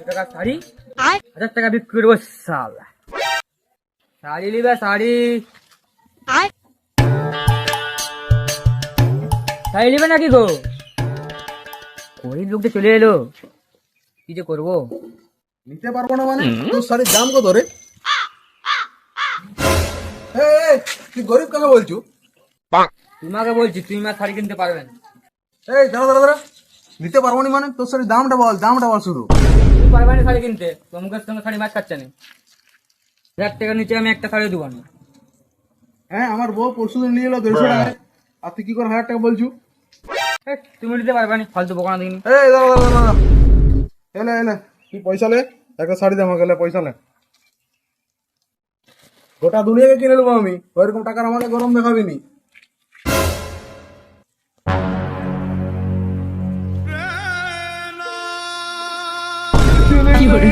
টাকা শাড়ি 1000 টাকা বিক্রি করবো শালা। শাড়ি নিবে শাড়ি, শাড়ি নিবে নাকি গো? গরিব লোকটা চলে এলো, কি যে করবো। নিতে পারবো না মানে? তোর শাড়ির দাম কত রে? এই, তুই গরিব কাকে বলছো? তোমাকে বলছি, তুমি আমার শাড়ি কিনতে পারবেন। এই দাঁড়া দাঁড়া দাঁড়া, নিতে পারবো না মানে? তোর শাড়ির দামটা বল, দামটা বল শুধু। তুমি পারবে না শাড়ি কিনতে, তোমাকে সঙ্গে শাড়ি ম্যাচ খাচ্ছে না। 1000 টাকার নিচে আমি একটা শাড়ি দেবো না। হ্যাঁ, আমার বউ পরশু দিন নিয়ে এলো 150 টাকায়, আর তুই কি করে 1000 টাকা বলছো? তুমি নিতে পারবে না, ফালতু বকনা দিন। এই দাঁড়া দাঁড়া দাঁড়া, এলে এলে, তুই পয়সা লে, একটা শাড়ি দে আমাকে, পয়সা লে। গোটা দুনিয়াকে কিনে নেবো আমি, ওইরকম টাকার আমাকে গরম দেখাবি নি। কি করে?